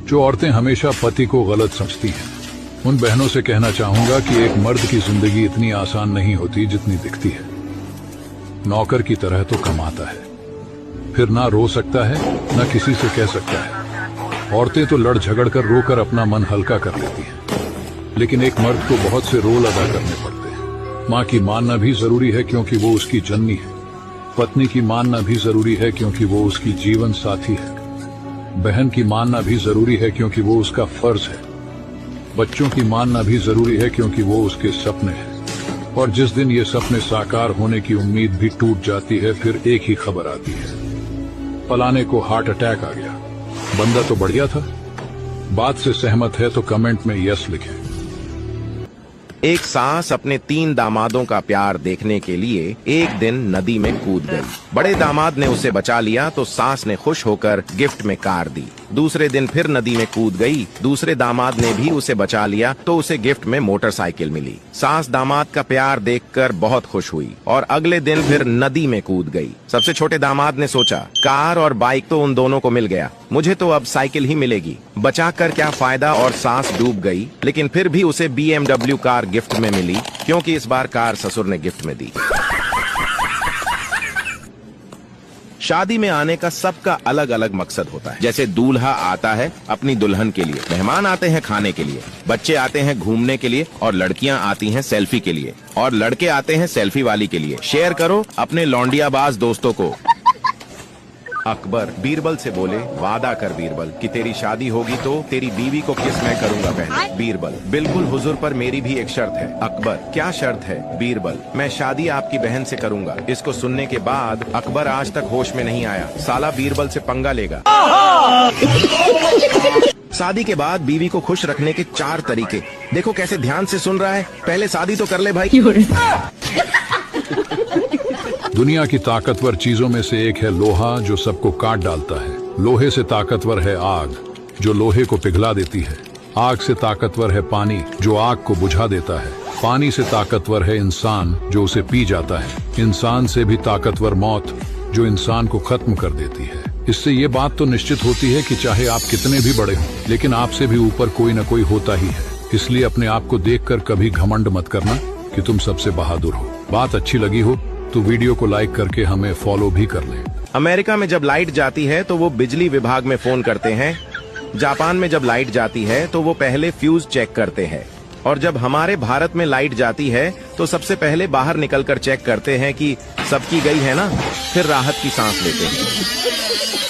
जो औरतें हमेशा पति को गलत समझती हैं, उन बहनों से कहना चाहूंगा कि एक मर्द की जिंदगी इतनी आसान नहीं होती जितनी दिखती है। नौकर की तरह तो कमाता है, फिर ना रो सकता है ना किसी से कह सकता है। औरतें तो लड़ झगड़ कर रोकर अपना मन हल्का कर लेती हैं, लेकिन एक मर्द को बहुत से रोल अदा करने पड़ते हैं। माँ की मानना भी जरूरी है क्योंकि वो उसकी जननी है। पत्नी की मानना भी जरूरी है क्योंकि वो उसकी जीवन साथी है। बहन की मानना भी जरूरी है क्योंकि वो उसका फर्ज है। बच्चों की मानना भी जरूरी है क्योंकि वो उसके सपने हैं। और जिस दिन ये सपने साकार होने की उम्मीद भी टूट जाती है, फिर एक ही खबर आती है, फलाने को हार्ट अटैक आ गया। बंदा तो बढ़िया था। बात से सहमत है तो कमेंट में यस लिखें। एक सास अपने 3 दामादों का प्यार देखने के लिए एक दिन नदी में कूद गई। बड़े दामाद ने उसे बचा लिया तो सास ने खुश होकर गिफ्ट में कार दी। दूसरे दिन फिर नदी में कूद गई। दूसरे दामाद ने भी उसे बचा लिया तो उसे गिफ्ट में मोटरसाइकिल मिली। सास दामाद का प्यार देखकर बहुत खुश हुई और अगले दिन फिर नदी में कूद गई। सबसे छोटे दामाद ने सोचा, कार और बाइक तो उन दोनों को मिल गया, मुझे तो अब साइकिल ही मिलेगी। बचाकर क्या फायदा, और सास डूब गई। लेकिन फिर भी उसे BMW कार गिफ्ट में मिली क्योंकि इस बार कार ससुर ने गिफ्ट में दी। शादी में आने का सबका अलग अलग मकसद होता है। जैसे दूल्हा आता है अपनी दुल्हन के लिए, मेहमान आते हैं खाने के लिए, बच्चे आते हैं घूमने के लिए, और लड़कियां आती हैं सेल्फी के लिए, और लड़के आते हैं सेल्फी वाली के लिए। शेयर करो अपने लौंडियाबाज दोस्तों को। अकबर बीरबल से बोले, वादा कर बीरबल कि तेरी शादी होगी तो तेरी बीवी को किस मैं करूंगा पहले। बीरबल, बिल्कुल हुजूर, पर मेरी भी एक शर्त है। अकबर, क्या शर्त है? बीरबल, मैं शादी आपकी बहन से करूंगा। इसको सुनने के बाद अकबर आज तक होश में नहीं आया। साला बीरबल से पंगा लेगा। शादी के बाद बीवी को खुश रखने के 4 तरीके। देखो कैसे ध्यान से सुन रहा है। पहले शादी तो कर ले भाई। दुनिया की ताकतवर चीजों में से एक है लोहा, जो सबको काट डालता है। लोहे से ताकतवर है आग, जो लोहे को पिघला देती है। आग से ताकतवर है पानी, जो आग को बुझा देता है। पानी से ताकतवर है इंसान, जो उसे पी जाता है। इंसान से भी ताकतवर मौत, जो इंसान को खत्म कर देती है। इससे ये बात तो निश्चित होती है कि चाहे आप कितने भी बड़े हों, लेकिन आपसे भी ऊपर कोई न कोई होता ही है। इसलिए अपने आप को देखकर कभी घमंड मत करना कि तुम सबसे बहादुर हो। बात अच्छी लगी हो तो वीडियो को लाइक करके हमें फॉलो भी कर लें। अमेरिका में जब लाइट जाती है तो वो बिजली विभाग में फोन करते हैं। जापान में जब लाइट जाती है तो वो पहले फ्यूज चेक करते हैं। और जब हमारे भारत में लाइट जाती है तो सबसे पहले बाहर निकलकर चेक करते हैं कि सबकी गई है ना, फिर राहत की सांस लेते हैं।